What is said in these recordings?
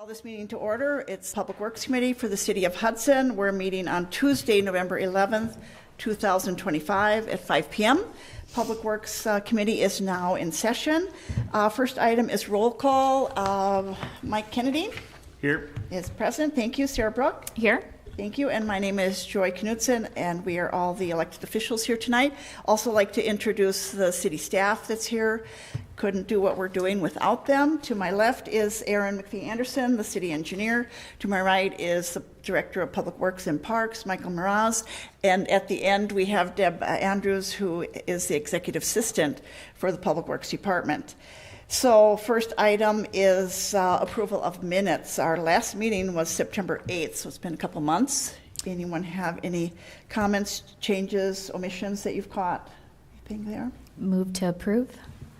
Call this meeting to order. It's Public Works Committee for the City of Hudson. We're meeting on Tuesday, November 11th, 2025 at 5 p.m. Public Works Committee is now in session. First item is roll call. Mike Kennedy. Here. Is present. Thank you. Sarah Brook. Here. Thank you. And my name is Joy Knudsen, and we are all the elected officials here tonight. Also like to introduce the city staff that's here. Couldn't do what we're doing without them. To my left is Aaron McPhee Anderson, the city engineer. To my right is the director of Public Works and Parks, Michael Miraz. And at the end, we have Deb Andrews, who is the executive assistant for the Public Works Department. So first item is approval of minutes. Our last meeting was September 8th, so it's been a couple months. Anyone have any comments, changes, omissions that you've caught? Anything there? Move to approve.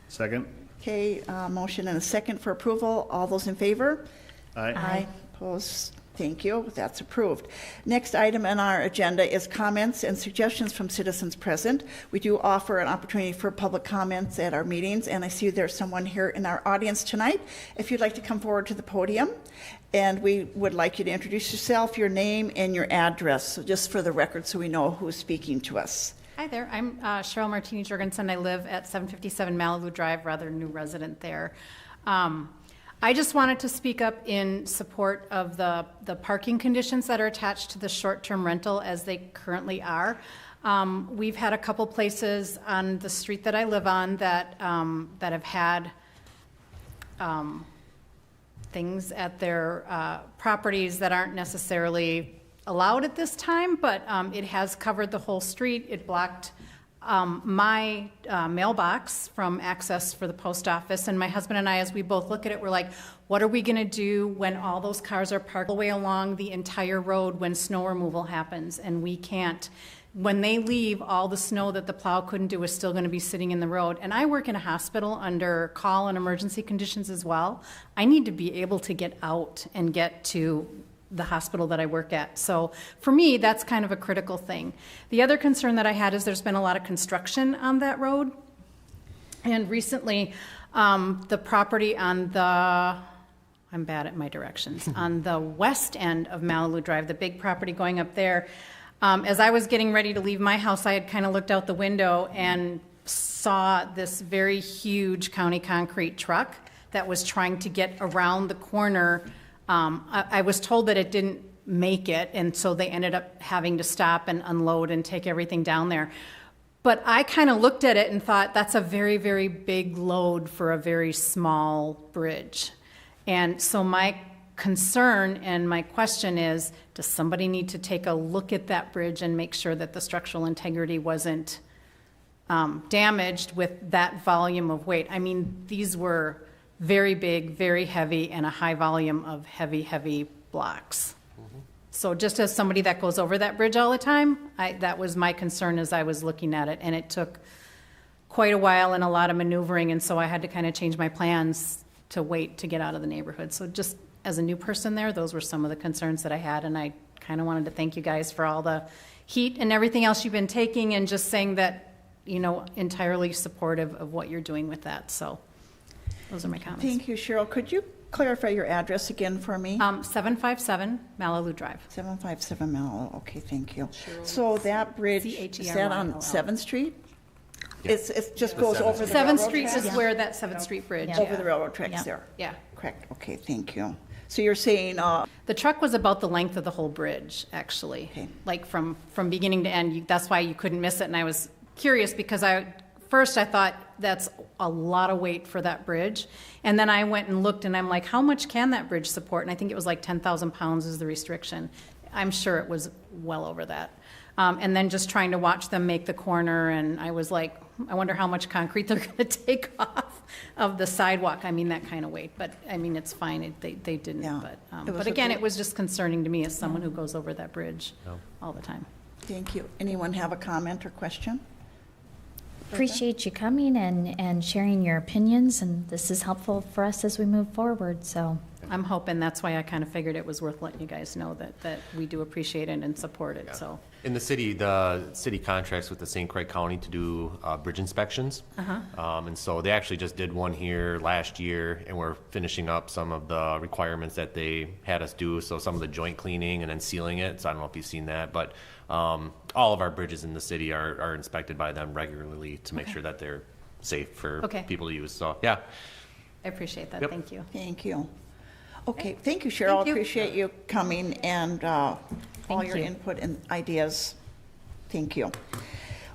Second. Okay, motion and a second for approval. All those in favor? Aye. Aye. Opposed? Thank you. That's approved. Next item on our agenda is comments and suggestions from citizens present. We do offer an opportunity for public comments at our meetings, and I see there's someone here in our audience tonight. If you'd like to come forward to the podium, and we would like you to introduce yourself, your name, and your address, so just for the record so we know who's speaking to us. Hi there, I'm Cheryl Martini-Jorgensen. I live at 757 Malibu Drive, rather new resident there. I just wanted to speak up in support of the parking conditions that are attached to the short-term rental as they currently are. We've had a couple places on the street that I live on that have had things at their properties that aren't necessarily allowed at this time, but it has covered the whole street. It blocked my mailbox from access for the post office, and my husband and I, as we both look at it, we're like, what are we going to do when all those cars are parked all the way along the entire road when snow removal happens, and we can't, when they leave, all the snow that the plow couldn't do is still going to be sitting in the road. And I work in a hospital under call and emergency conditions as well. I need to be able to get out and get to the hospital that I work at. So for me, that's kind of a critical thing. The other concern that I had is there's been a lot of construction on that road. And recently, the property on the, I'm bad at my directions, on the west end of Malibu Drive, the big property going up there, as I was getting ready to leave my house, I had kind of looked out the window and saw this very huge county concrete truck that was trying to get around the corner. I was told that it didn't make it, and so they ended up having to stop and unload and take everything down there. But I kind of looked at it and thought, that's a very, very big load for a very small bridge. And so my concern and my question is, does somebody need to take a look at that bridge and make sure that the structural integrity wasn't damaged with that volume of weight? I mean, these were very big, very heavy, and a high volume of heavy, heavy blocks. Mm-hmm. So just as somebody that goes over that bridge all the time, that was my concern as I was looking at it. And it took quite a while and a lot of maneuvering, and so I had to kind of change my plans to wait to get out of the neighborhood. So just as a new person there, those were some of the concerns that I had, and I kind of wanted to thank you guys for all the heat and everything else you've been taking, and just saying that, you know, entirely supportive of what you're doing with that. So those are my comments. Thank you, Cheryl. Could you clarify your address again for me? 757 Malibu Drive. 757 Malibu. Okay, thank you. So that bridge, is that on 7th Street? Yeah. It just goes over the 7th railroad Street tracks? is where that 7th Street bridge. Yeah. Over the railroad tracks Yeah. there? Yeah. Correct. Okay, thank you. So you're saying The truck was about the length of the whole bridge, actually. Okay. Like from beginning to end. That's why you couldn't miss it. And I was curious because first I thought that's a lot of weight for that bridge. And then I went and looked and I'm like, how much can that bridge support? And I think it was like 10,000 pounds is the restriction. I'm sure it was well over that. And then just trying to watch them make the corner, and I was like, I wonder how much concrete they're going to take off of the sidewalk. I mean, that kind of weight. But I mean, it's fine. They didn't. Yeah. But again, it was just concerning to me as someone who goes over that bridge all the time. Thank you. Anyone have a comment or question? Appreciate you coming and sharing your opinions, and this is helpful for us as we move forward. So I'm hoping that's why I kind of figured it was worth letting you guys know that we do appreciate it and support it, so. In the city contracts with the St. Croix County to do bridge inspections. And so they actually just did one here last year, and we're finishing up some of the requirements that they had us do. So some of the joint cleaning and then sealing it. So I don't know if you've seen that, but all of our bridges in the city are inspected by them regularly to make sure that they're safe for people to use. So, yeah. I appreciate that, Yep. thank you. Thank you. Okay, thank you, Cheryl. Thank you. Appreciate you coming and all Thank your you. input and ideas. Thank you.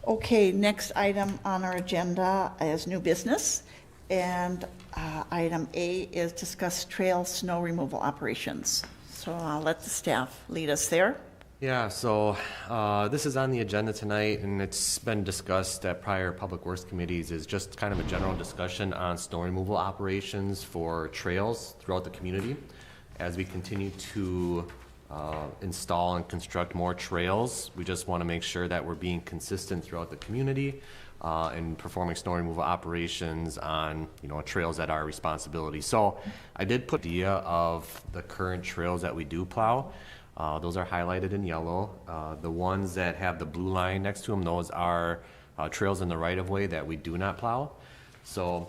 Okay, next item on our agenda is new business. And item A is discuss trail snow removal operations. So I'll let the staff lead us there. Yeah, so this is on the agenda tonight, and it's been discussed at prior public works committees, is just kind of a general discussion on snow removal operations for trails throughout the community. As we continue to install and construct more trails, we just want to make sure that we're being consistent throughout the community and performing snow removal operations on, trails that are our responsibility. So I did put the idea of the current trails that we do plow. Those are highlighted in yellow. The ones that have the blue line next to them, those are trails in the right-of-way that we do not plow. So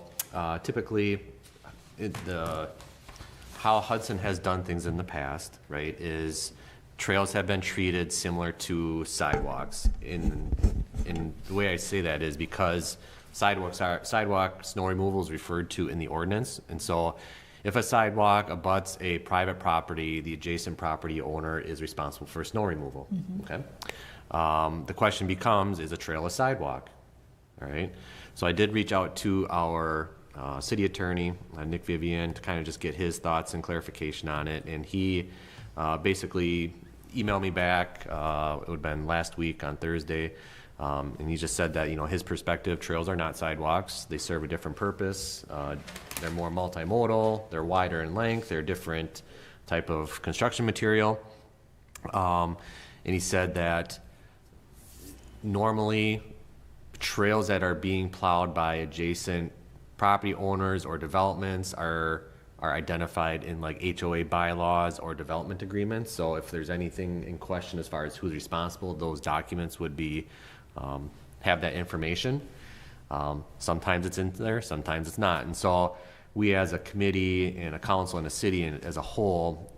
typically, how Hudson has done things in the past, right, is trails have been treated similar to sidewalks. In the way I say that is because sidewalk snow removal is referred to in the ordinance, and so if a sidewalk abuts a private property, the adjacent property owner is responsible for snow removal. Okay. The question becomes, is a trail a sidewalk? All right. So I did reach out to our city attorney, Nick Vivian, to kind of just get his thoughts and clarification on it. And he basically emailed me back. It would have been last week on Thursday. And he just said that, his perspective, trails are not sidewalks. They serve a different purpose. They're more multimodal. They're wider in length. They're a different type of construction material. And he said that normally trails that are being plowed by adjacent property owners or developments are identified in like HOA bylaws or development agreements. So if there's anything in question as far as who's responsible, those documents would be have that information. Sometimes it's in there, sometimes it's not. And so we as a committee and a council and a city and as a whole,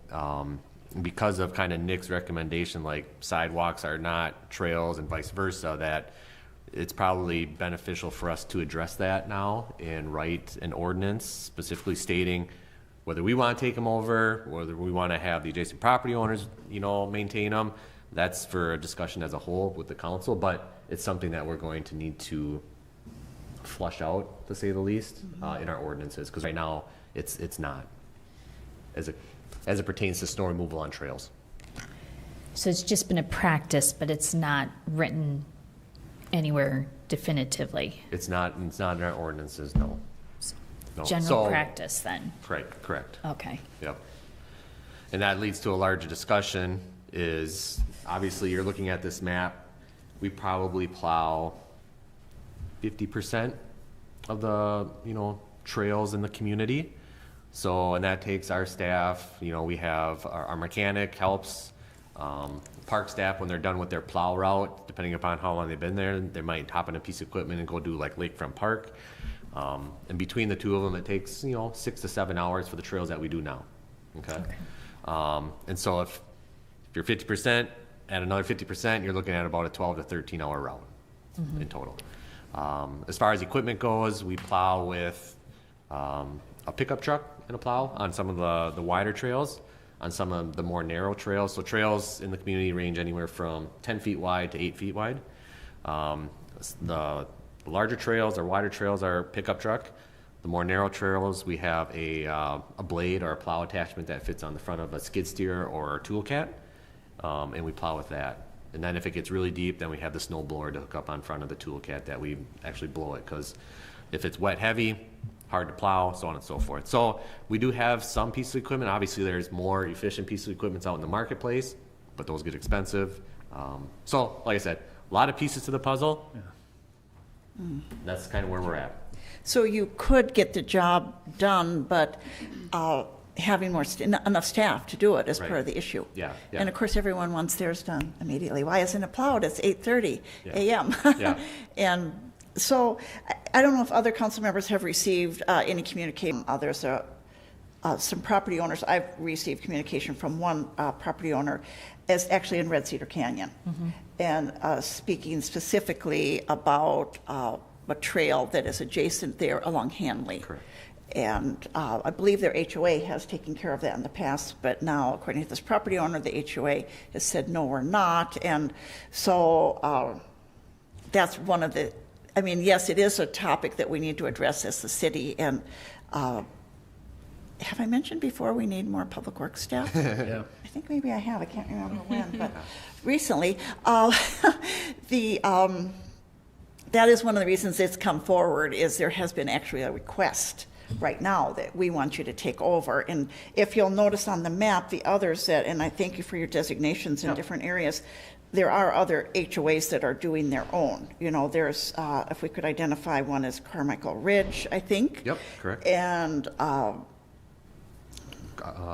because of kind of Nick's recommendation, like sidewalks are not trails and vice versa, that it's probably beneficial for us to address that now and write an ordinance specifically stating whether we want to take them over, whether we want to have the adjacent property owners, maintain them. That's for a discussion as a whole with the council, but it's something that we're going to need to flush out, to say the least, in our ordinances, because right now it's not, as it pertains to snow removal on trails. So it's just been a practice, but it's not written anywhere definitively. It's not in our ordinances, no. General practice then. Correct. Okay. Yep. And that leads to a larger discussion is, obviously you're looking at this map, we probably plow 50% of the, trails in the community. So, and that takes our staff, we have our mechanic helps, park staff when they're done with their plow route, depending upon how long they've been there, they might hop on a piece of equipment and go do like Lakefront Park. And between the two of them, it takes, 6 to 7 hours for the trails that we do now. Okay. And so if you're 50%, add another 50%, you're looking at about a 12 to 13 hour route in total. As far as equipment goes, we plow with a pickup truck and a plow on some of the wider trails, on some of the more narrow trails. So trails in the community range anywhere from 10 feet wide to 8 feet wide. The larger trails or wider trails are pickup truck. The more narrow trails, we have a blade or a plow attachment that fits on the front of a skid steer or a tool cat, and we plow with that. And then if it gets really deep, then we have the snow blower to hook up on front of the tool cat that we actually blow it, because if it's wet heavy, hard to plow, so on and so forth. So we do have some pieces of equipment. Obviously, there's more efficient pieces of equipment out in the marketplace, but those get expensive. So, like I said, a lot of pieces to the puzzle. Yeah. That's kind of where we're at. So you could get the job done, but having enough staff to do it is Right. part of the issue. Yeah, yeah. And of course, everyone wants theirs done immediately. Why isn't it plowed? It's 8:30 a.m. Yeah. And so I don't know if other council members have received any communication. There's some property owners. I've received communication from one property owner, is actually in Red Cedar Canyon, and speaking specifically about a trail that is adjacent there along Hanley. Correct. And I believe their HOA has taken care of that in the past, but now, according to this property owner, the HOA has said, no, we're not. And so that's one of the, I mean, yes, it is a topic that we need to address as the city. And have I mentioned before we need more public works staff? Yeah. I think maybe I have. I can't remember when, but recently, that is one of the reasons it's come forward. Is there has been actually a request right now that we want you to take over. And if you'll notice on the map, the others that, and I thank you for your designations in different areas, there are other HOAs that are doing their own. You know, there's, if we could identify one as Carmichael Ridge, I think. Yep, correct. And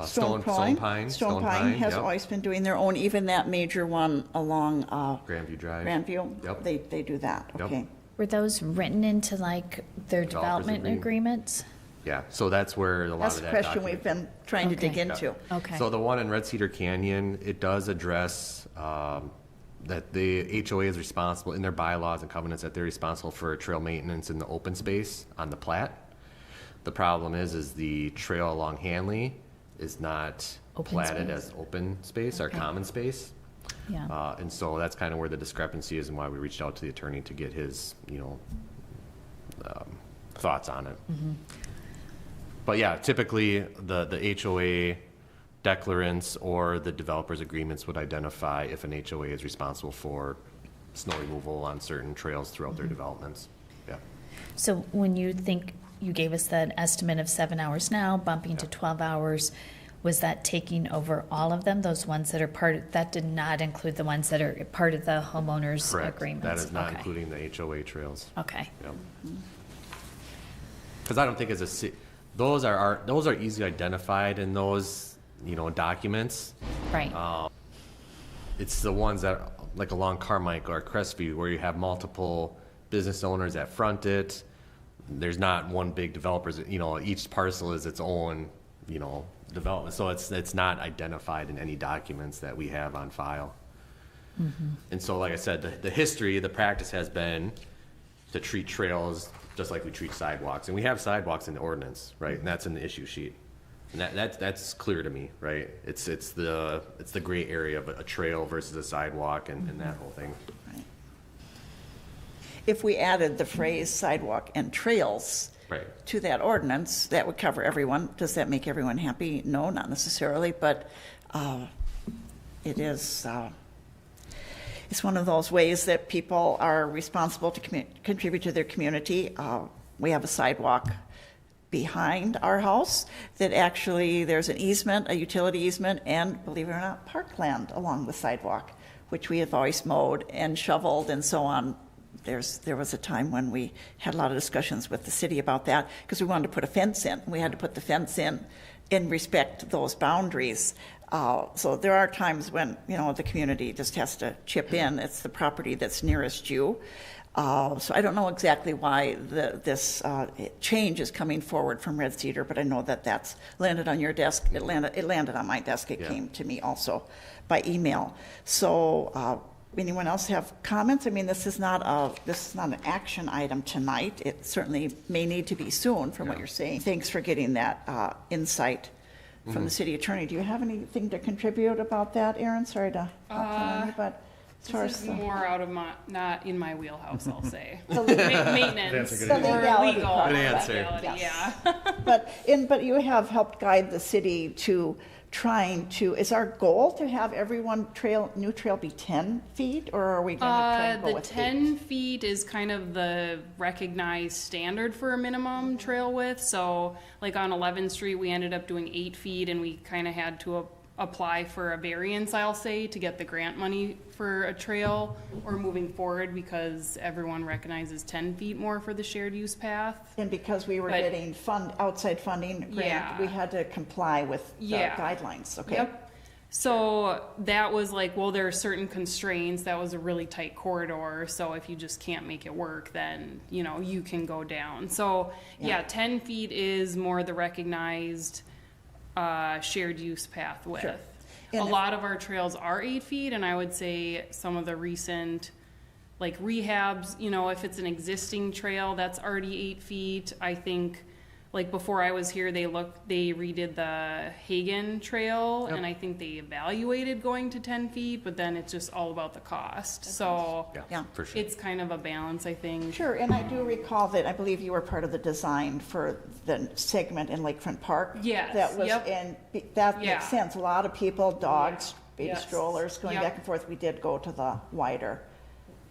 Stone Pine. Stone Pine has yep. always been doing their own, even that major one along Grandview Drive. Grandview. Yep. They do that, Yep. okay. Were those written into like their Developers development agreement. agreements? Yeah, so that's where a lot That's of the that question document- we've been trying to dig Okay. into. Okay. So the one in Red Cedar Canyon, it does address that the HOA is responsible in their bylaws and covenants that they're responsible for trail maintenance in the open space on the plat. The problem is the trail along Hanley is not Open platted space. as open space or Okay. common space. Yeah. And so that's kind of where the discrepancy is and why we reached out to the attorney to get his, thoughts on it. But yeah, typically the HOA declarants or the developer's agreements would identify if an HOA is responsible for snow removal on certain trails throughout their developments. Yeah. So when you think you gave us that estimate of 7 hours now, bumping to 12 hours, was that taking over all of them? Those ones that are that did not include the ones that are part of the homeowners Correct. agreements? That is not Okay. including the HOA trails. Okay. Yep. Because I don't think those are easily identified in those, documents. Right. It's the ones that, like along Carmichael or Crestview, where you have multiple business owners that front it. There's not one big developer, each parcel is its own, development. So it's not identified in any documents that we have on file. And so, like I said, the history, the practice has been to treat trails just like we treat sidewalks. And we have sidewalks in the ordinance, right? And that's in the issue sheet. And that's clear to me, right? It's the gray area of a trail versus a sidewalk and that whole thing. Right. If we added the phrase sidewalk and trails Right. to that ordinance, that would cover everyone. Does that make everyone happy? No, not necessarily, but it is, it's one of those ways that people are responsible to contribute to their community. We have a sidewalk behind our house that actually, there's an easement, a utility easement, and believe it or not, parkland along the sidewalk, which we have always mowed and shoveled and so on. There was a time when we had a lot of discussions with the city about that because we wanted to put a fence in. We had to put the fence in respect those boundaries. So there are times when, the community just has to chip in. It's the property that's nearest you. So I don't know exactly why this change is coming forward from Red Cedar, but I know that that's landed on your desk. It landed on my desk. It came to me also by email. So anyone else have comments? I mean, this is not an action item tonight. It certainly may need to be soon from what you're saying. Thanks for getting that insight from the city attorney. Do you have anything to contribute about that, Aaron? Sorry to hop on you, but as far This as is the more out of not in my wheelhouse, I'll say. the Maintenance That's a good The or legality legal. part. Good answer. legality, Yes. Yeah. But you have helped guide the city to trying to, is our goal to have everyone new trail be 10 feet, or are we going to try and go The with 10 feet is kind of the recognized standard for a minimum trail width. So like on 11th Street, we ended up doing 8 feet and we kind of had to apply for a variance, I'll say, to get the grant money for a trail or moving forward, because everyone recognizes 10 feet more for the shared use path. And because we were But- getting outside funding grant, Yeah. we had to comply with the Yeah. guidelines, okay? Yep. So that was like, well, there are certain constraints. That was a really tight corridor. So if you just can't make it work, then, you know, you can go down. So yeah, 10 feet is more the recognized shared use path width. Sure. A And if- lot of our trails are 8 feet, and I would say some of the recent like rehabs, you know, if it's an existing trail that's already 8 feet, I think like before I was here, they redid the Hagen Trail, and I think they evaluated going to 10 feet, but then it's just all about the cost. So Yeah. For sure. it's kind of a balance, I think. Sure, and I do recall that, I believe you were part of the design for the segment in Lakefront Park. Yes, That was, yep. and that Yeah. makes sense. A lot of people, dogs, baby Yes. strollers, going Yep. back and forth. We did go to the wider.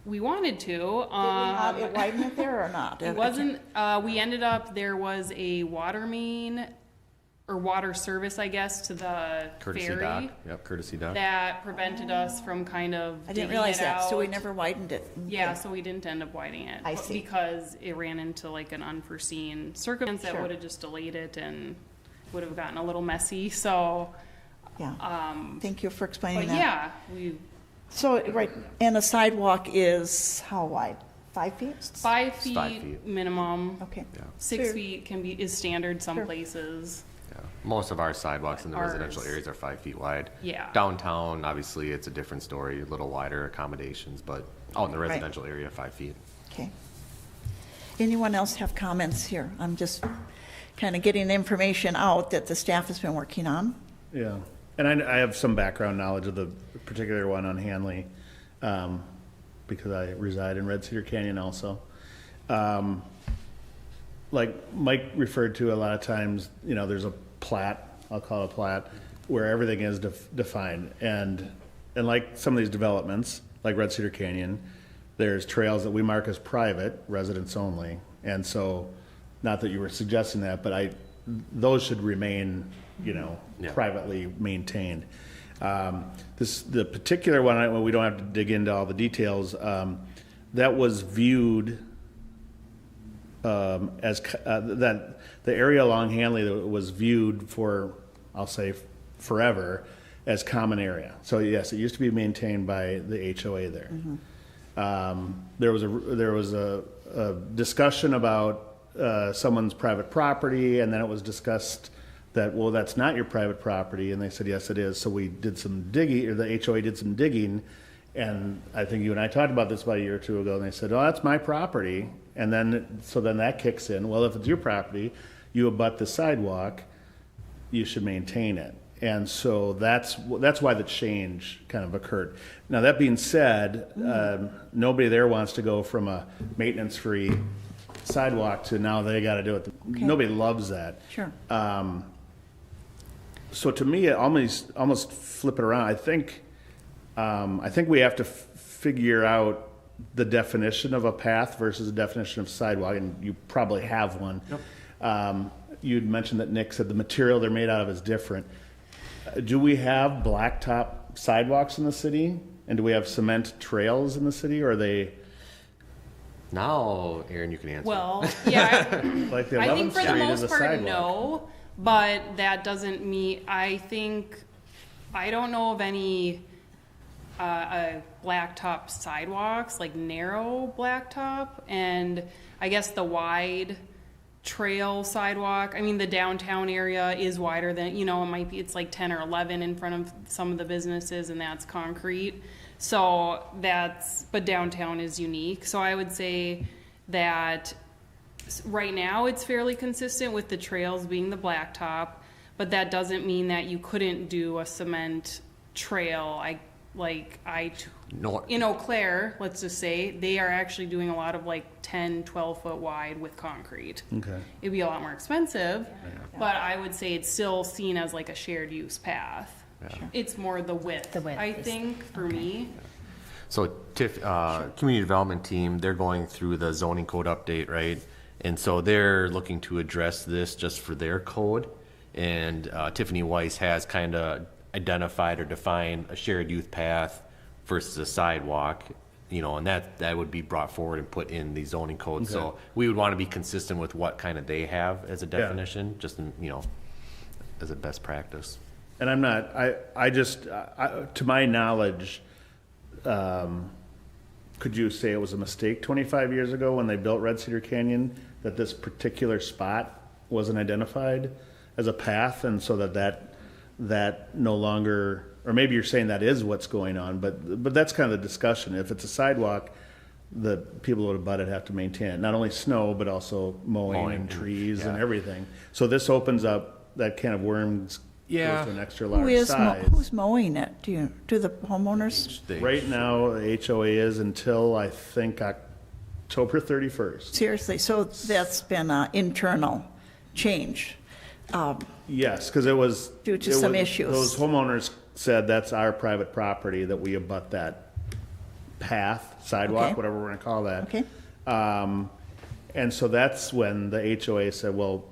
We wanted to. Did we not widen it there or not? It wasn't, we ended up, there was a water main or water service, I guess, to the Courtesy ferry dock. Yep, courtesy dock. that prevented us from kind of I didn't digging realize it that, so we out. never widened it. Yeah, so we didn't end up widening it. I see. Because it ran into like an unforeseen circumstance that Sure. would have just delayed it and would have gotten a little messy, so, Yeah, thank you for but explaining that. yeah, we, So, right, and a sidewalk is how wide? 5 feet? 5 It's 5 feet feet. minimum. Okay. Yeah. 6 Sure. feet is standard some Sure. places. Yeah. Most of our sidewalks in the Ours. residential areas are 5 feet wide. Yeah. Downtown, obviously, it's a different story, a little wider accommodations, but out in the Right. residential area, 5 feet. Okay. Anyone else have comments here? I'm just kind of getting the information out that the staff has been working on. Yeah, and I have some background knowledge of the particular one on Hanley, because I reside in Red Cedar Canyon also. Like Mike referred to a lot of times, you know, there's a plat, I'll call it a plat, where everything is defined. And like some of these developments, like Red Cedar Canyon, there's trails that we mark as private, residents only. And so, not that you were suggesting that, but those should remain, you know, Yeah. privately maintained. The particular one, we don't have to dig into all the details, that was viewed as, that the area along Hanley that was viewed for, I'll say, forever as common area. So yes, it used to be maintained by the HOA there. There was a discussion about someone's private property, and then it was discussed that, well, that's not your private property, and they said, yes, it is. So we did some digging, or the HOA did some digging, and I think you and I talked about this about a year or two ago, and they said, oh, that's my property, and then, so then that kicks in, well, if it's your property, you abut the sidewalk, you should maintain it. And so that's why the change kind of occurred. Now, that being said, nobody there wants to go from a maintenance-free sidewalk to now they got to do it. Okay. Nobody loves that. Sure. So to me, it almost flip it around. I think we have to figure out the definition of a path versus the definition of sidewalk, and you probably have one. Yep. You'd mentioned that Nick said the material they're made out of is different. Do we have blacktop sidewalks in the city? And do we have cement trails in the city, or are they Now, Aaron, you can answer. Well, yeah, like the I think 11th for the Street is most a part, sidewalk? no, but that doesn't mean, I don't know of any blacktop sidewalks, like narrow blacktop, and I guess the wide trail sidewalk, I mean, the downtown area is wider than, you know, it's like 10 or 11 in front of some of the businesses, and that's concrete. So but downtown is unique. So I would say that right now it's fairly consistent with the trails being the blacktop, but that doesn't mean that you couldn't do a cement trail. No. In Eau Claire, let's just say, they are actually doing a lot of like 10, 12 foot wide with concrete. Okay. It'd be a lot more expensive, but I would say it's still seen as like a shared use path. It's more the width, The width I is- think, for me. So TIF, community development team, they're going through the zoning code update, right? And so they're looking to address this just for their code. And Tiffany Weiss has kind of identified or define a shared youth path versus a sidewalk, you know, and that would be brought forward and put in the zoning code. Okay. So we would want to be consistent with what kind of they have as a definition, just in, you know, as a best practice. And I'm not, I just, to my knowledge, could you say it was a mistake 25 years ago when they built Red Cedar Canyon, that this particular spot wasn't identified as a path, and so that no longer, or maybe you're saying that is what's going on, but that's kind of the discussion. If it's a sidewalk, the people who would abut it have to maintain it, not only snow, but also mowing and trees and everything. So this opens up that can of worms, goes to an extra large size. Who's mowing it? Do the homeowners? Right now, the HOA is until, I think, October 31st. Seriously, so that's been an internal change. Yes, because it was. Due to some issues. Those homeowners said that's our private property, that we abut that path, sidewalk, Okay. whatever we're gonna call that. Okay. And so that's when the HOA said, well,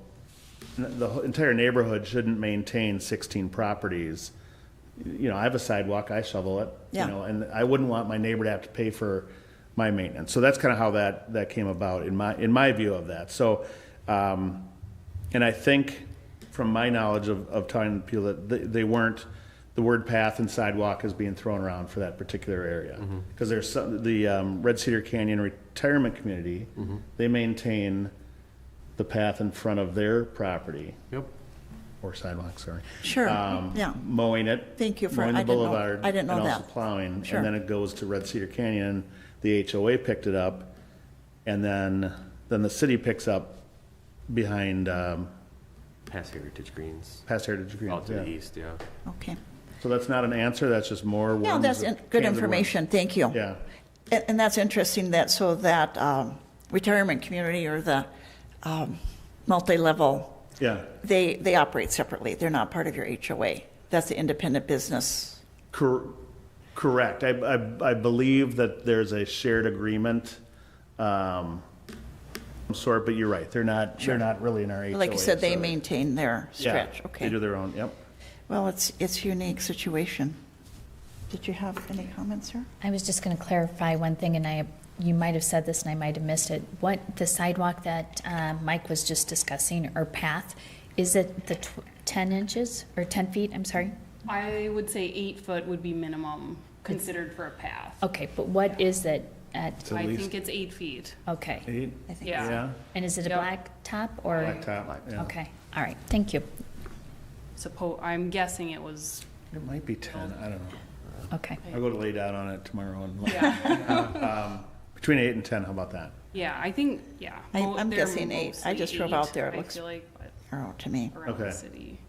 the entire neighborhood shouldn't maintain 16 properties. You know, I have a sidewalk, I shovel it, you Yeah. know, and I wouldn't want my neighbor to have to pay for my maintenance. So that's kind of how that came about in my view of that. So, and I think from my knowledge of talking to people that they weren't, the word path and sidewalk is being thrown around for that particular area. Because there's the Red Cedar Canyon Retirement Community, they maintain the path in front of their property. Yep. Or sidewalk, sorry. Sure, yeah. Mowing it. Thank you for- Mowing the I didn't know- boulevard. I didn't know and that. also plowing. Sure. And then it goes to Red Cedar Canyon. The HOA picked it up. And then the city picks up behind, Past Heritage Greens. past Heritage Greens. Out to yeah. the east, yeah. Okay. So that's not an answer, that's just more worms. Yeah, that's that good cans of worms. information, thank you. Yeah. And that's interesting that, so that retirement community or the multi-level, Yeah. they operate separately. They're not part of your HOA. That's an independent business. Correct. I believe that there's a shared agreement, sort, but you're right. They're not really in our HOA. Like you said, they so- maintain their Yeah, stretch, they okay. do their own, yep. Well, it's a unique situation. Did you have any comments, sir? I was just going to clarify one thing, and you might have said this and I might have missed it. What, the sidewalk that Mike was just discussing, or path, is it the 10 inches, or 10 feet, I'm sorry? I would say 8 foot would be minimum considered for a path. Okay, but what is it at, At I least think it's 8 feet. okay. eight, I think Yeah. yeah, And is it a Yep. black top, or? blacktop, yeah. Okay, all right, thank you. I'm guessing it was, It might be 10, I don't know. Okay. I'll go to lay down on it tomorrow and look. yeah, Between 8 and 10, how about that? yeah, I think, yeah. I'm They're guessing 8. I mostly just drove 8, out there. It I looks feel like, but narrow to me. around the Okay. city.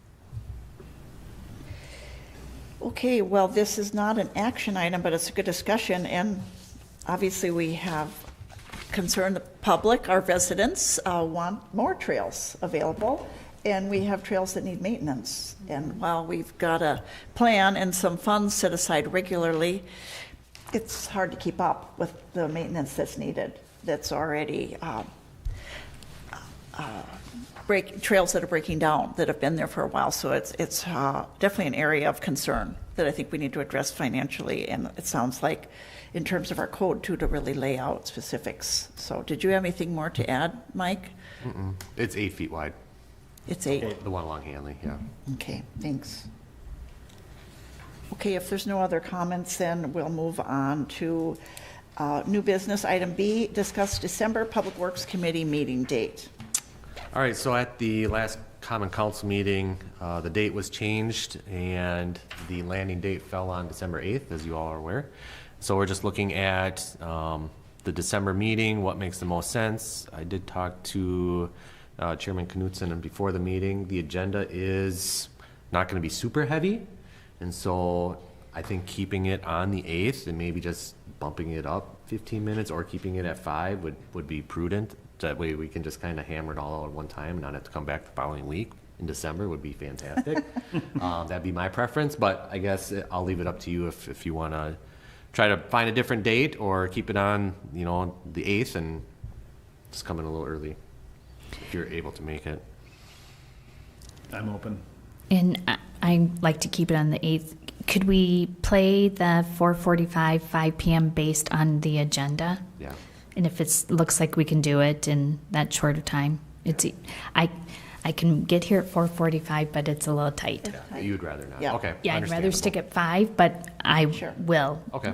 Okay, well, this is not an action item, but it's a good discussion, and obviously we have concern the public, our residents, want more trails available, and we have trails that need maintenance. And while we've got a plan and some funds set aside regularly, it's hard to keep up with the maintenance that's needed, that's already trails that are breaking down, that have been there for a while. So it's definitely an area of concern that I think we need to address financially. And it sounds like in terms of our code too, to really lay out specifics. So did you have anything more to add, Mike? It's 8 feet wide, It's 8. the one along Hanley, yeah. Okay, thanks. Okay, if there's no other comments, then we'll move on to new business. Item B, discuss December Public Works Committee meeting date. All right, so at the last common council meeting, the date was changed and the landing date fell on December 8th, as you all are aware. So we're just looking at the December meeting, what makes the most sense. I did talk to Chairman Knutson, and before the meeting, the agenda is not going to be super heavy. And so I think keeping it on the 8th and maybe just bumping it up 15 minutes or keeping it at 5 would be prudent. That way we can just kind of hammer it all out at one time and not have to come back the following week in December would be fantastic. That'd be my preference, but I guess I'll leave it up to you if you want to try to find a different date or keep it on, the 8th and just come in a little early if you're able to make it. I'm open. And I like to keep it on the 8th. Could we play the 4:45, 5 p.m. based on the agenda? Yeah. And if it looks like we can do it in that shorter time, I can get here at 4:45, but it's a little tight. You'd rather not? Yeah. Okay. Yeah, I'd rather understandable. stick at 5, but I Sure. will. Okay.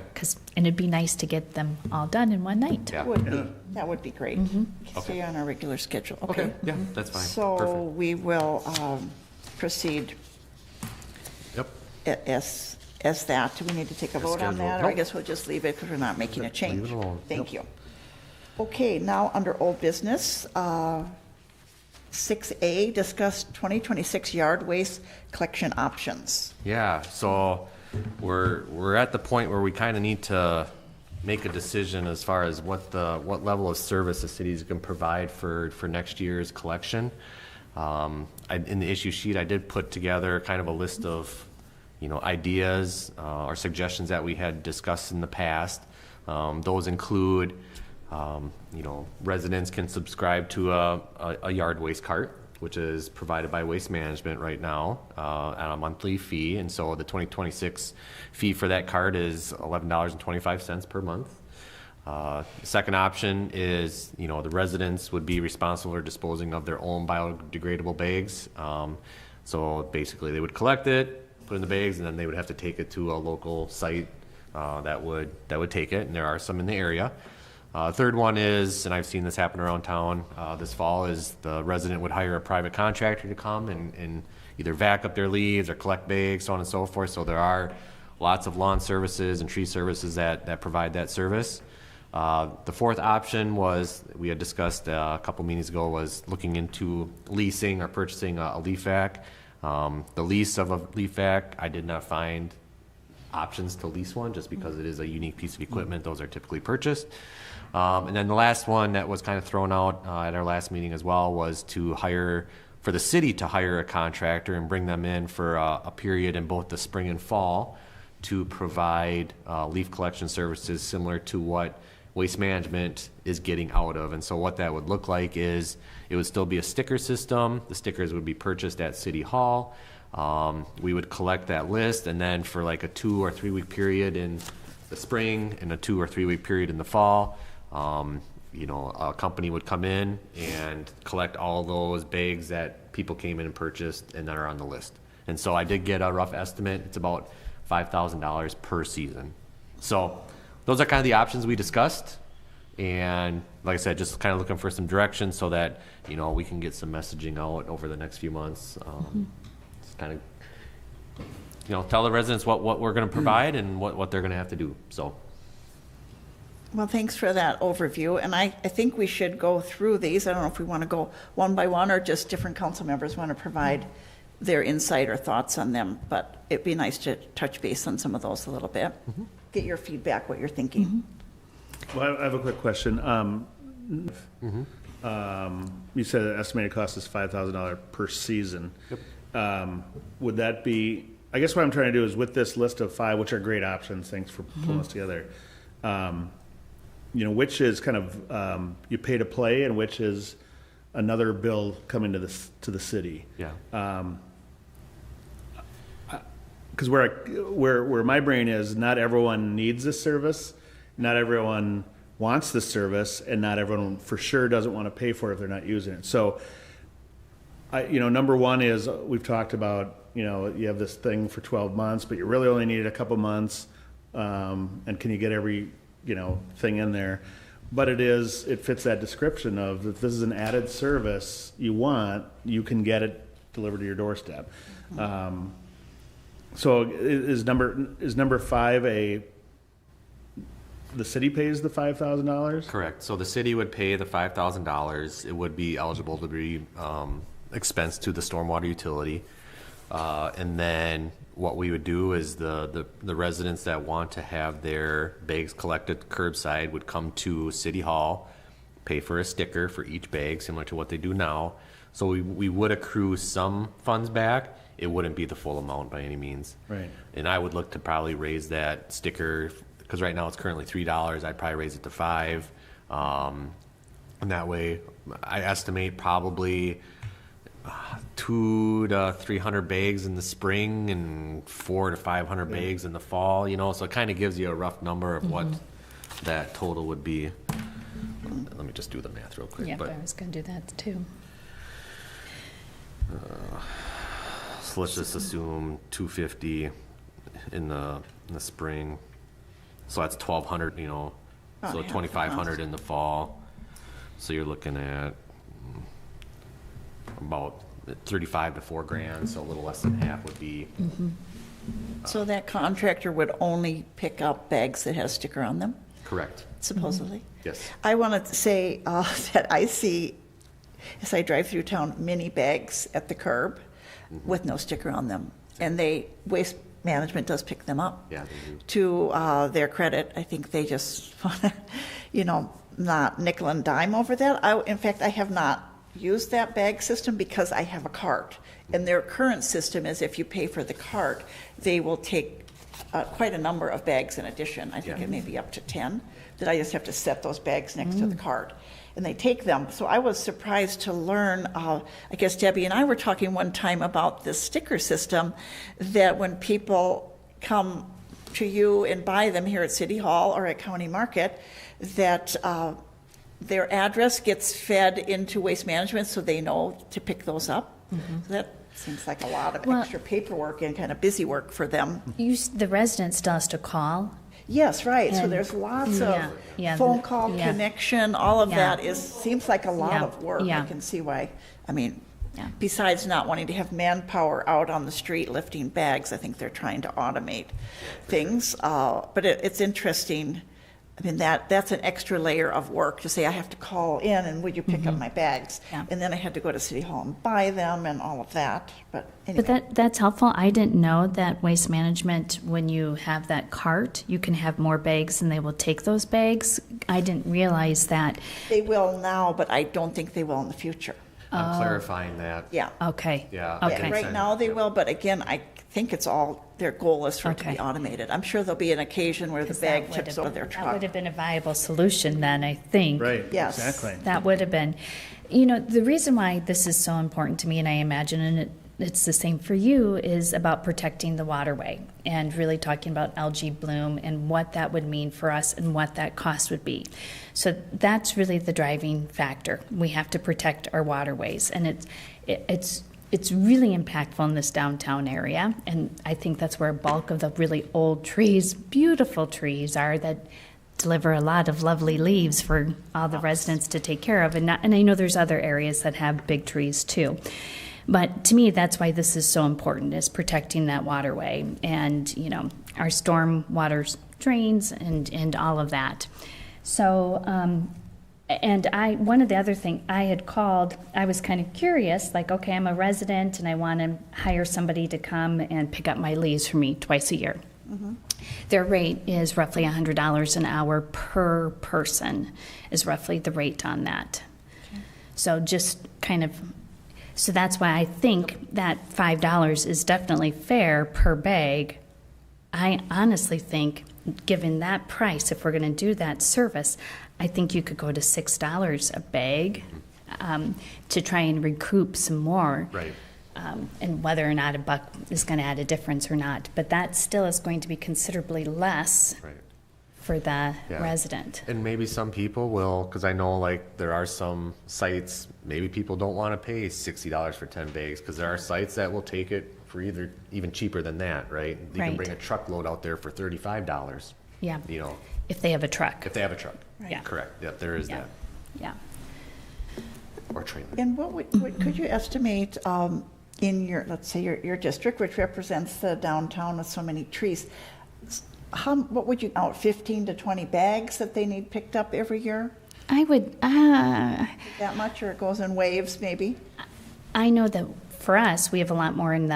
And it'd be nice to get them all done in one night. Yeah. That would be great. Stay on our regular schedule. Okay, yeah, that's fine. So Perfect. we will proceed Yep. as that. Do we need to take a vote on scheduled. that? Or I Nope. guess we'll just leave it because we're not making a change. Leave it alone. Thank Yep. you. Okay, now under old business, 6A, discuss 2026 yard waste collection options. Yeah, so we're at the point where we kind of need to make a decision as far as what level of service the cities can provide for next year's collection. In the issue sheet, I did put together kind of a list of, ideas or suggestions that we had discussed in the past. Those include, residents can subscribe to a yard waste cart, which is provided by Waste Management right now at a monthly fee. And so the 2026 fee for that cart is $11.25 per month. Second option is, the residents would be responsible for disposing of their own biodegradable bags. So basically they would collect it, put it in the bags, and then they would have to take it to a local site that would take it, and there are some in the area. Third one is, and I've seen this happen around town this fall, is the resident would hire a private contractor to come and either vac up their leaves or collect bags, so on and so forth. So there are lots of lawn services and tree services that provide that service. The fourth option was, we had discussed a couple meetings ago, was looking into leasing or purchasing a leaf vac. The lease of a leaf vac, I did not find options to lease one just because it is a unique piece of equipment. Those are typically purchased. And then the last one that was kind of thrown out at our last meeting as well was for the city to hire a contractor and bring them in for a period in both the spring and fall to provide leaf collection services similar to what Waste Management is getting out of. And so what that would look like is it would still be a sticker system. The stickers would be purchased at City Hall. We would collect that list, and then for like a 2 or 3 week period in the spring and a 2 or 3 week period in the fall, a company would come in and collect all those bags that people came in and purchased and that are on the list. And so I did get a rough estimate. It's about $5,000 per season. So those are kind of the options we discussed. And like I said, just kind of looking for some direction so that, we can get some messaging out over the next few months. Just kind of, tell the residents what we're going to provide and what they're going to have to do. So. Well, thanks for that overview, and I think we should go through these. I don't know if we want to go one by one or just different council members want to provide their insight or thoughts on them, but it'd be nice to touch base on some of those a little bit. Get your feedback, what you're thinking. Well, I have a quick question. You said the estimated cost is $5,000 per season. Yep. Would that be, I guess what I'm trying to do is with this list of 5, which are great options, thanks for pulling this together, which is kind of you pay to play and which is another bill coming to the city. Yeah. Because where my brain is, not everyone needs this service, not everyone wants this service, and not everyone for sure doesn't want to pay for it if they're not using it. So, number one is we've talked about, you have this thing for 12 months, but you really only need it a couple months, and can you get every thing in there? But it fits that description of if this is an added service you want, you can get it delivered to your doorstep. So is number 5 the city pays the $5,000? Correct. So the city would pay the $5,000. It would be eligible to be expensed to the stormwater utility. And then what we would do is the residents that want to have their bags collected curbside would come to City Hall, pay for a sticker for each bag, similar to what they do now. So we would accrue some funds back. It wouldn't be the full amount by any means. Right. And I would look to probably raise that sticker, because right now it's currently $3. I'd probably raise it to $5. And that way, I estimate probably 200 to 300 bags in the spring and 400 to 500 bags in the fall, so it kind of gives you a rough number of what that total would be. Let me just do the math real quick. Yeah, but I was going to do that too. So let's just assume 250 in the spring. So that's 1,200, so half the 2,500 cost. in the fall. So you're looking at about 35 to 4 grand, so a little less than half would be. So that contractor would only pick up bags that has sticker on them, Correct. supposedly? Yes. I wanted to say that I see, as I drive through town, mini bags at the curb with no sticker on them. And Waste Management does pick them up. Yeah, they do. To their credit, I think they just want to, not nickel and dime over that. In fact, I have not used that bag system because I have a cart. And their current system is if you pay for the cart, they will take quite a number of bags in addition. I think Yeah. it may be up to 10, that I just have to set those bags next to the cart. And they take them. So I was surprised to learn, I guess Debbie and I were talking one time about this sticker system, that when people come to you and buy them here at City Hall or at County Market, that their address gets fed into Waste Management so they know to pick those up. So that seems like a lot of Well- extra paperwork and kind of busy work for them. The resident still has to call. Yes, right. So And- there's lots of yeah, phone call yeah. connection, all of Yeah. that seems like a lot Yeah, of work. yeah. I can see why. I mean, Yeah. besides not wanting to have manpower out on the street lifting bags, I think they're trying to automate things. But it's interesting. I mean, that's an extra layer of work to say, I have to call in and would you pick up my bags? Yeah. And then I had to go to City Hall and buy them and all of that. But anyway. But that's helpful. I didn't know that Waste Management, when you have that cart, you can have more bags and they will take those bags. I didn't realize that. They will now, but I don't think they will in the future. I'm clarifying that. Yeah. Okay. Yeah. Okay. Yeah. Right now they will, but again, I think it's all, their goal is for it to be Okay. automated. I'm sure there'll be an occasion where the 'Cause bag that would tips have over their been- That truck. would have been a viable solution then, I think. Right, Yes. exactly. That would have been. The reason why this is so important to me, and I imagine, and it's the same for you, is about protecting the waterway and really talking about algae bloom and what that would mean for us and what that cost would be. So that's really the driving factor. We have to protect our waterways, and it's really impactful in this downtown area, and I think that's where a bulk of the really old trees, beautiful trees, are that deliver a lot of lovely leaves for all the residents to take care of. And I know there's other areas that have big trees too. But to me, that's why this is so important, is protecting that waterway and, our storm water drains and all of that. So, one of the other things I had called, I was kind of curious, like, okay, I'm a resident and I want to hire somebody to come and pick up my leaves for me twice a year. Their rate is roughly $100 an hour per person, is roughly the rate on that. So so that's why I think that $5 is definitely fair per bag. I honestly think, given that price, if we're going to do that service, I think you could go to $6 a bag to try and recoup some more. Right. And whether or not a buck is going to add a difference or not. But that still is going to be considerably less Right. for the Yeah. resident. And maybe some people will, because I know there are some sites, maybe people don't want to pay $60 for 10 bags, because there are sites that will take it for even cheaper than that, right? You Right. can bring a truckload out there for $35, Yeah, you know, if they have a truck. if they have a truck. Yeah. Correct, yeah, there is Yeah. that. Yeah. Or trailer. And what could you estimate in let's say your district, which represents the downtown with so many trees, what would you out 15 to 20 bags that they need picked up every year? I would, That much, or it goes in waves maybe? I know that for us, we have a lot more in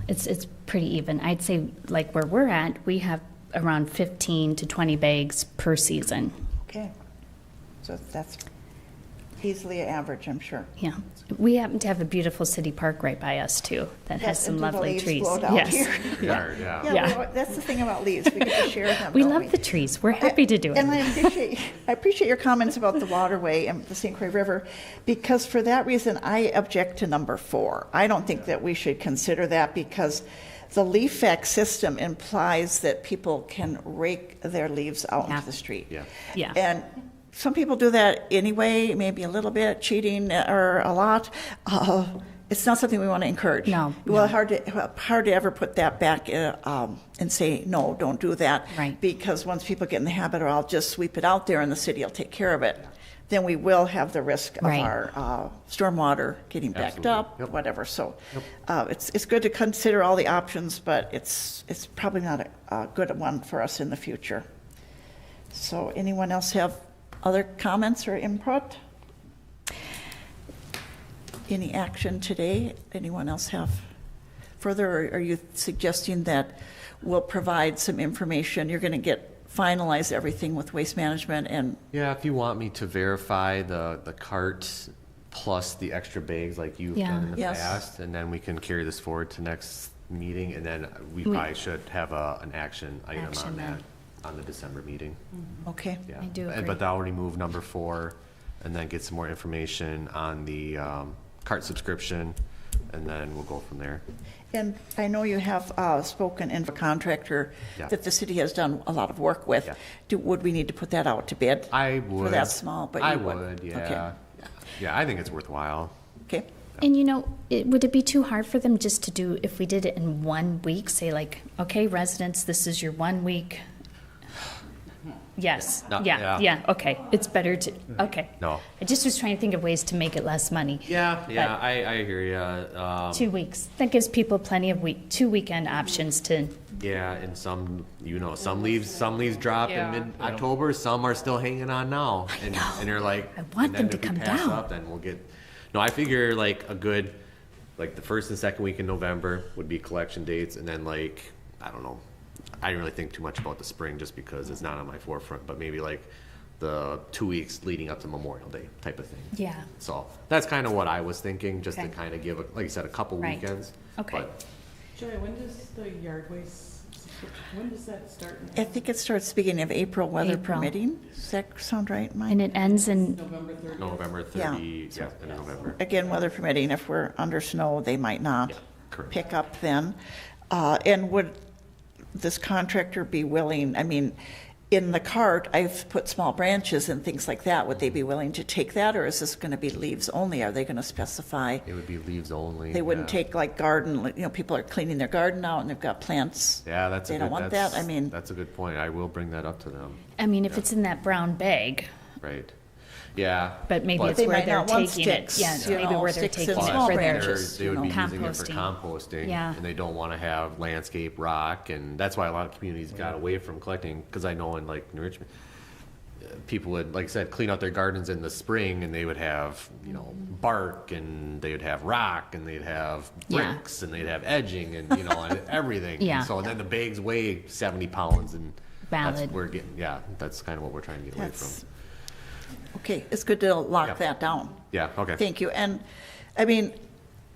it's pretty even. I'd say like where we're at, we have around 15 to 20 bags per season. Okay. So that's Easily average, I'm sure. Yeah. We happen to have a beautiful city park right by us too, that has Yes, some and do the lovely leaves trees. blow down Yes. here? Yard, yeah. Yeah, Yeah. that's the thing about leaves, we get to share them. We don't love the trees. We're happy to do And it. I appreciate your comments about the waterway and the St. Croix River, because for that reason, I object to number 4. I don't think that we should consider that, because the leaf vac system implies that people can rake their leaves out Yeah. into the street. Yeah. Yeah. And some people do that anyway, maybe a little bit, cheating or a lot. It's not something we want to encourage. No, Well, no. hard to ever put that back and say, no, don't do that. Right. Because once people get in the habit, or I'll just sweep it out there and the city will take care of it, then we will have the risk of Right. our stormwater getting backed Absolutely. up, Yep. whatever. So it's good to consider all the options, but it's probably not a good one for us in the future. So anyone else have other comments or input? Any action today? Anyone else have further, or are you suggesting that we'll provide some information? You're going to finalize everything with Waste Management and, Yeah, if you want me to verify the cart plus the extra bags like you've Yeah. done in the Yes. past, and then we can carry this forward to next meeting, and then we We- probably should have an action item Action on then. that on the December meeting. okay. Yeah. I do And- agree. But that'll remove number 4, and then get some more information on the cart subscription, and then we'll go from there. And I know you have spoken in a contractor Yeah. that the city has done a lot of work with. Yeah. Would we need to put that out to bid? I would. For that small, but I you would. would, yeah. Okay. Yeah, I think it's worthwhile. Okay. And you know, would it be too hard for them just to do, if we did it in 1 week, say like, okay, residents, this is your 1 week? Yes, No, yeah, yeah. okay. It's better to, okay. No. I just was trying to think of ways to make it less money. Yeah, yeah, But- I hear you. 2 weeks. That gives people plenty of 2 weekend options to, Yeah, and some, some leaves drop Yeah. in mid-October, some are still hanging on now. And you're like. I want and them then to if we come pass down. up, then we'll get, no, I figure like a good, like the first and second week in November would be collection dates, and then like, I don't know, I didn't really think too much about the spring just because it's not on my forefront, but maybe like the 2 weeks leading up to Memorial Day type of thing. yeah. So that's kind of what I was thinking, just to Okay. kind of give, like you said, a couple Right. weekends. Okay. But Joy, when does the yard waste subscription, when does that start? I think it starts beginning of April, weather April. permitting. Does that sound right, Mike? And it ends in, November 30th? November Yeah. 30, yeah, end of November. Again, weather permitting, if we're under snow, they might not Yeah, correct. pick up then. And would this contractor be willing, I mean, in the cart, I've put small branches and things like that. Would they be willing to take that, or is this going to be leaves only? Are they going to specify? It would be leaves only. They wouldn't yeah. take like garden, people are cleaning their garden out and they've got plants. Yeah, that's a They good, don't want that's, that, I mean. that's a good point. I will bring that up to them, I mean, if it's in that brown bag, right? Yeah. but maybe it's They where might they're not want taking it. sticks, Yeah, you maybe know, where they're sticks and taking it small for their branches. They would be using it for composting. composting, Yeah. and they don't want to have landscape rock, and that's why a lot of communities got away from collecting. Because I know in like New Richmond, people would, like I said, clean out their gardens in the spring, and they would have bark, and they would have rock, and they'd have Yeah. bricks, and they'd have edging, and and everything. Yeah. And so then the bags weigh 70 pounds, and that's Valid. we're getting. Yeah, that's kind of what we're trying to get away That's, from. okay, it's good to lock Yep. that down. Yeah. Okay. Thank you. And, I mean,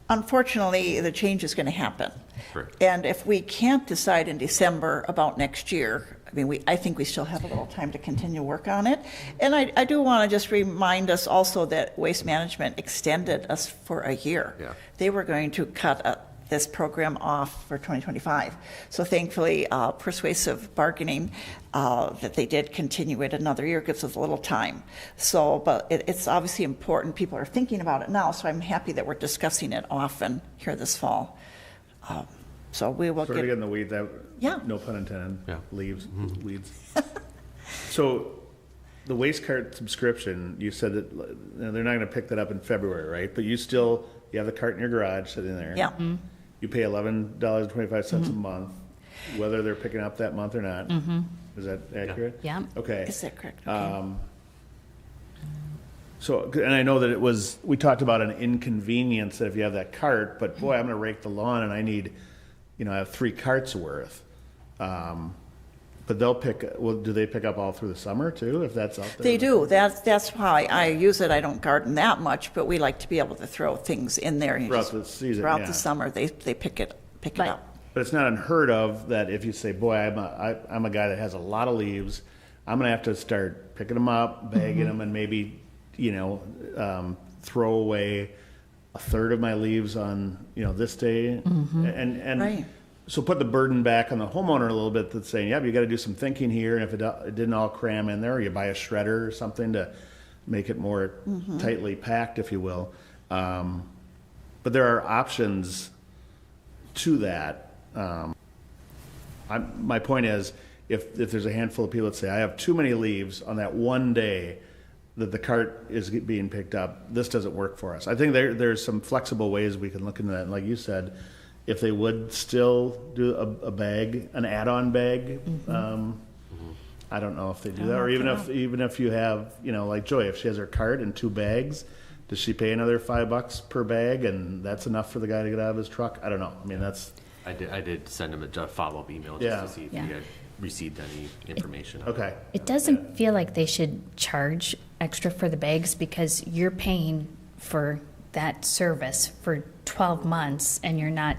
unfortunately, the change is going to happen. Correct. And if we can't decide in December about next year, I mean, I think we still have a little time to continue work on it. And I do want to just remind us also that Waste Management extended us for a year. Yeah. They were going to cut this program off for 2025. So thankfully, persuasive bargaining, that they did continue it another year gives us a little time. So, but it's obviously important. People are thinking about it now, so I'm happy that we're discussing it often here this fall. So we will Sort of get, getting the weeds out. Yeah. No pun intended. Yeah. Leaves, weeds. So the waste cart subscription, you said that they're not going to pick that up in February, right? But you have the cart in your garage sitting there. yeah. You pay $11.25 a month, whether they're picking up that month or not. Is that accurate? Yeah. Okay. Is that correct? Okay. So, and I know that we talked about an inconvenience that if you have that cart, but boy, I'm going to rake the lawn and I need, I have 3 carts worth. But do they pick up all through the summer too, if that's out there? They do. That's how I use it. I don't garden that much, but we like to be able to throw things in there. And Throughout the season, Throughout yeah. the summer, they pick it But- up. But it's not unheard of that if you say, boy, I'm a guy that has a lot of leaves, I'm gonna have to start picking them up, bagging them, and maybe, throw away a third of my leaves on, this day. And Right. so put the burden back on the homeowner a little bit that's saying, yeah, you gotta do some thinking here, and if it didn't all cram in there, you buy a shredder or something to make it more tightly packed, if you will. But there are options to that. My point is, if there's a handful of people that say, I have too many leaves on that one day that the cart is being picked up, this doesn't work for us. I think there's some flexible ways we can look into that. And like you said, if they would still do a bag, an add-on bag, I don't know if they do that. Or even if you have, like Joy, if she has her cart and 2 bags, does she pay another $5 per bag, and that's enough for the guy to get out of his truck? I don't know. I mean, that's. I did send him a follow-up email just Yeah. to see if Yeah. he had received any information. Okay. It doesn't feel like they should charge extra for the bags because you're paying for that service for 12 months and you're not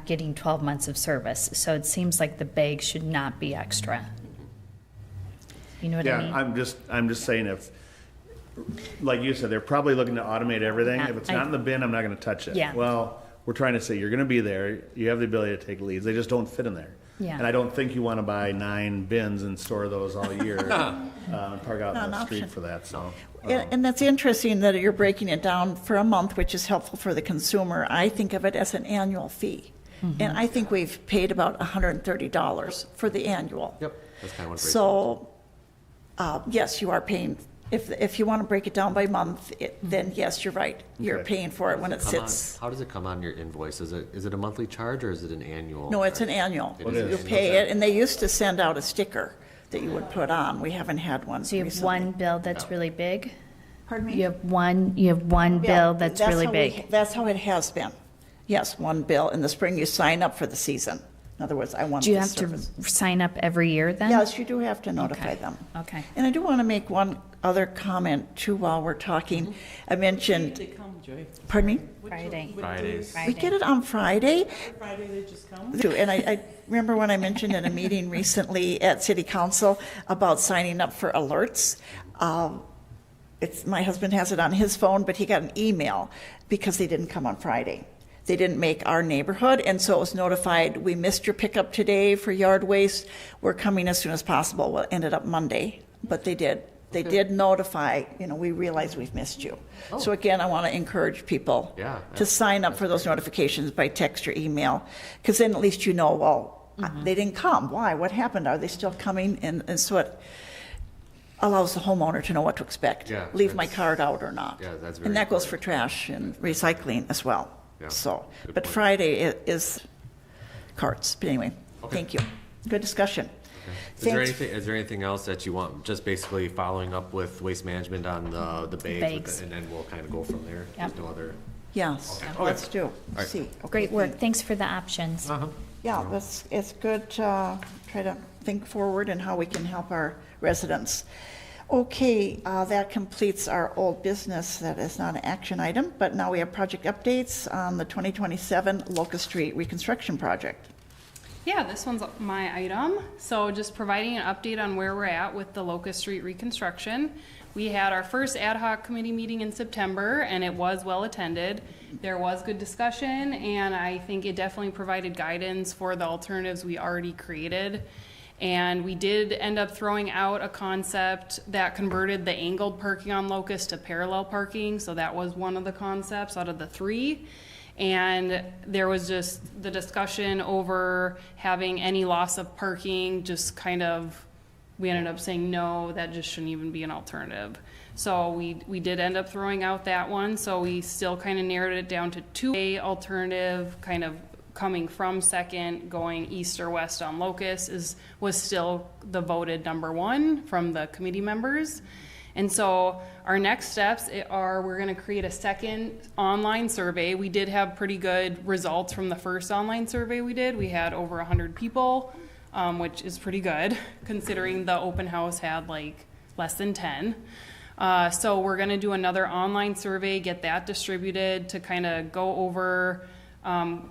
getting 12 months of service. So it seems like the bag should not be extra. You know what I mean? I'm just saying if, like you said, they're probably looking to automate everything. Yeah, If it's not in the bin, I'm not going to touch it. Yeah. Well, we're trying to say you're going to be there. You have the ability to take leads. They just don't fit in there. Yeah. And I don't think you want to buy 9 bins and store those all year. And park out Not in an the street option. for that. So. And that's interesting that you're breaking it down for a month, which is helpful for the consumer. I think of it as an annual fee. And I think we've paid about $130 for the annual. Yep, that's kind of what. So, yes, you are paying, if you want to break it down by month, then yes, you're right. You're Okay. paying for it when it Come on- sits. How does it come on your invoice? Is it a monthly charge or is it an annual? No, it's an annual. It is. You pay it, and they used to send out a sticker that you would put on. We haven't had one So you have recently. one bill that's really big? Pardon me? You have one bill that's really how big? That's how it has been. Yes, one bill. In the spring, you sign up for the season. In other words, I want Do you this have service. to sign up every year then? Yes, you do have to notify Okay. them. Okay. And I do want to make one other comment too while we're talking. I mentioned, They come, Joy. pardon me? Friday. Fridays. We get it on Friday. Friday they just come. And I remember when I mentioned in a meeting recently at City Council about signing up for alerts. My husband has it on his phone, but he got an email because they didn't come on Friday. They didn't make our neighborhood, and so it was notified, we missed your pickup today for yard waste. We're coming as soon as possible. Well, it ended up Monday, but they did. They did notify, we realize we've missed you. So again, I want to encourage people Yeah, to that's- sign up for those notifications by text or email, because then at least they didn't come. Why? What happened? Are they still coming? And so it allows the homeowner to know what to expect. Yeah, Leave my that's- card out or not. Yeah, that's very And that goes important. for trash and recycling as well. Yeah, So, good but point. Friday is carts. But anyway, Okay. thank you. Good discussion. Thanks. Is there anything else that you want, just basically following up with Waste Management on the bags? Bags. And then we'll kind of go from there? Yep. There's no other? Yes, Okay. let's do. right. See. Okay, Great work. thank- Thanks for the options. Uh-huh. Yeah, it's good to try to think forward and how we can help our residents. Okay, that completes our old business. That is not an action item, but now we have project updates on the 2027 Locust Street reconstruction project. Yeah, this one's my item. So just providing an update on where we're at with the Locust Street reconstruction. We had our first ad hoc committee meeting in September, and it was well attended. There was good discussion, and I think it definitely provided guidance for the alternatives we already created. And we did end up throwing out a concept that converted the angled parking on Locust to parallel parking. So that was one of the concepts out of the 3. And there was just the discussion over having any loss of parking, just kind of, we ended up saying, no, that just shouldn't even be an alternative. So we did end up throwing out that one. So we still kind of narrowed it down to 2-way alternative, kind of coming from Second, going east or west on Locust was still the voted number 1 from the committee members. And so our next steps are we're going to create a second online survey. We did have pretty good results from the first online survey we did. We had over 100 people which is pretty good considering the open house had like less than 10. So we're gonna do another online survey, get that distributed to kind of go over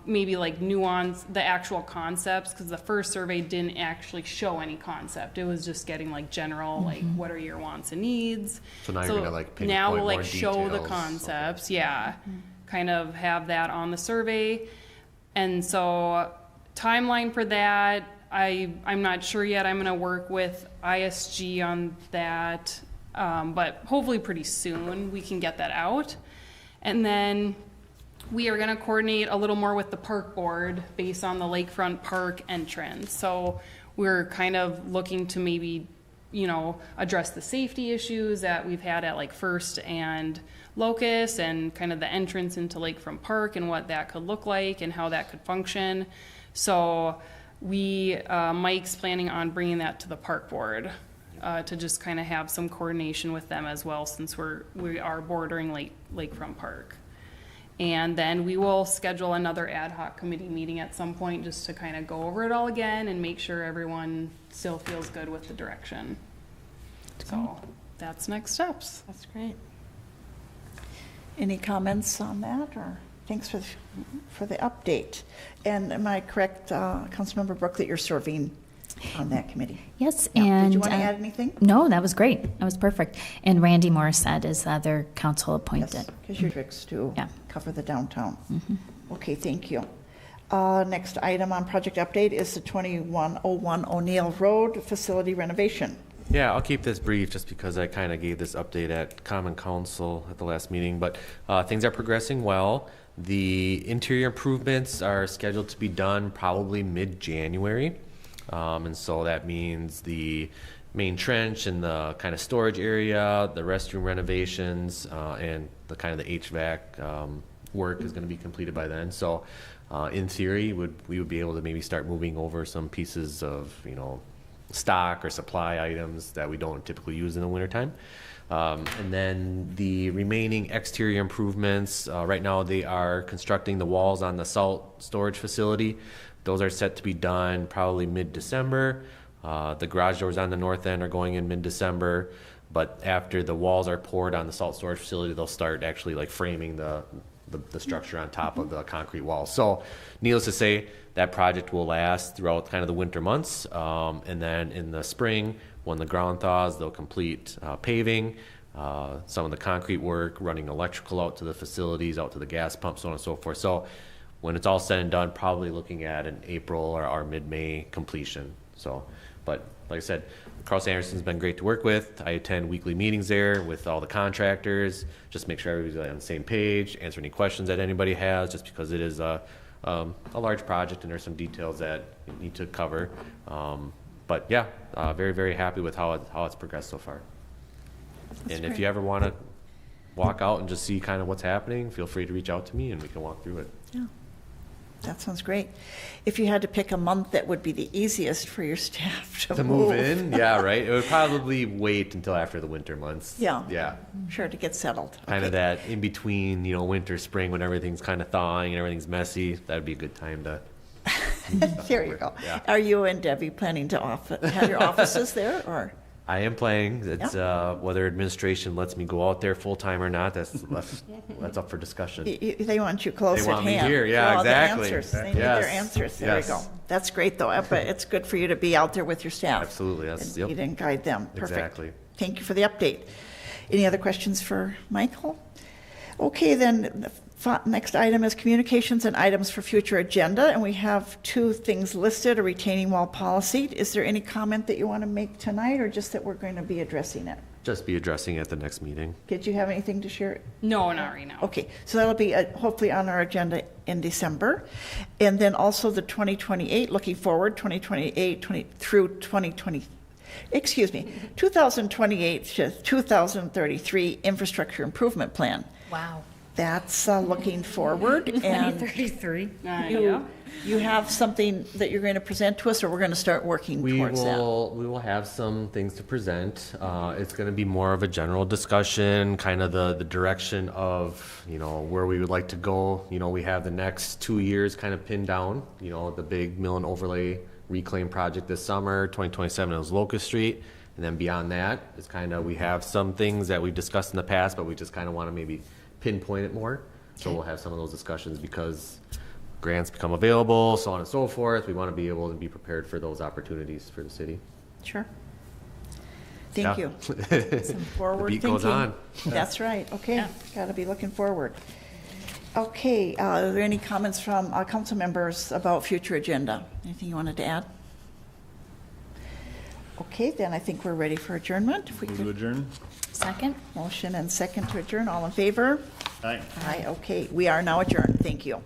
maybe like nuance the actual concepts, because the first survey didn't actually show any concept. It was just getting like general, like what are your wants and needs. So now you're gonna like pinpoint now we'll like more show the details. concepts, yeah, kind of have that on the survey. And so timeline for that, I'm not sure yet. I'm gonna work with ISG on that, but hopefully pretty soon we can get that out. And then we are gonna coordinate a little more with the park board based on the lakefront park entrance. So we're kind of looking to maybe, you know, address the safety issues that we've had at like First and Locust, and kind of the entrance into Lakefront Park and what that could look like and how that could function. So Mike's planning on bringing that to the park board to just kind of have some coordination with them as well, since we are bordering Lakefront Park. And then we will schedule another ad hoc committee meeting at some point just to kind of go over it all again and make sure everyone still feels good with the direction. So that's next steps. That's great. Any comments on that, or thanks for the update? And am I correct, Councilmember Brooke, that you're serving on that committee? Yes, Yeah. and Did you want to add anything? No, that was great. That was perfect. And Randy Morissette is the other council appointed. Yes, because your tricks to Yeah. cover the downtown. Okay, thank you. Next item on project update is the 2101 O'Neill Road facility renovation. Yeah, I'll keep this brief just because I kind of gave this update at Common Council at the last meeting, but things are progressing well. The interior improvements are scheduled to be done probably mid-January. And so that means the main trench and the kind of storage area, the restroom renovations, and the kind of the HVAC work is going to be completed by then. So in theory, we would be able to maybe start moving over some pieces of, you know, stock or supply items that we don't typically use in the wintertime. And then the remaining exterior improvements, right now they are constructing the walls on the salt storage facility. Those are set to be done probably mid-December. The garage doors on the north end are going in mid-December, but after the walls are poured on the salt storage facility, they'll start actually like framing the structure on top of the concrete wall. So needless to say, that project will last throughout kind of the winter months. And then in the spring, when the ground thaws, they'll complete paving, some of the concrete work, running electrical out to the facilities, out to the gas pump, so on and so forth. So when it's all said and done, probably looking at an April or mid-May completion. So, but like I said, Carl Anderson's been great to work with. I attend weekly meetings there with all the contractors, just make sure everybody's on the same page, answer any questions that anybody has, just because it is a large project and there's some details that you need to cover. But yeah, very, very happy with how it's progressed so far. And if you ever want to walk out and just see kind of what's happening, feel free to reach out to me and we can walk through it. Yeah, that sounds great. If you had to pick a month that would be the easiest for your staff to To move in, yeah, right. It would probably wait until after the winter months. Yeah. Sure, to get settled. Kind of Okay. that in between, you know, winter, spring, when everything's kind of thawing and everything's messy. That'd be a good time to. There you go. Yeah. Are you and Debbie planning to have your offices there, or? I am playing. It's whether administration lets me go out there full time or not. That's up for discussion. They want you close They at want me hand. here, yeah, for all the exactly. answers. They need Yes. their answers. There Yes. you go. That's great, though. But it's good for you to be out there with your staff. Absolutely. That's And yep. lead and guide them. Perfect. Exactly. Thank you for the update. Any other questions for Michael? Okay, then the next item is communications and items for future agenda, and we have two things listed: a retaining wall policy. Is there any comment that you want to make tonight, or just that we're going to be addressing it? Just be addressing it at the next meeting. Did you have anything to share? No, not right now. Okay, so that'll be hopefully on our agenda in December. And then also the 2028, looking forward, 2028 through 2028 to 2033 infrastructure improvement plan. Wow. That's looking forward. And 33. Yeah. you have something that you're going to present to us, or we're going to start working towards that? We will have some things to present. It's going to be more of a general discussion, kind of the direction of, you know, where we would like to go. You know, we have the next 2 years kind of pinned down, you know, the big mill and overlay reclaim project this summer. 2027 is Locust Street. And then beyond that is kind of, we have some things that we've discussed in the past, but we just kind of want to maybe pinpoint it more. So we'll have some of those discussions because grants become available, so on and so forth. We want to be able to be prepared for those opportunities for the city. Sure. Thank Yeah. you. Some forward beat thinking. goes on. That's right. Okay, Yeah. got to be looking forward. Okay, are there any comments from council members about future agenda? Anything you wanted to add? Okay, then I think we're ready for adjournment. If we Move to could, adjourn? Second? motion and second to adjourn. All in favor? Aye. Aye, okay. We are now adjourned. Thank you.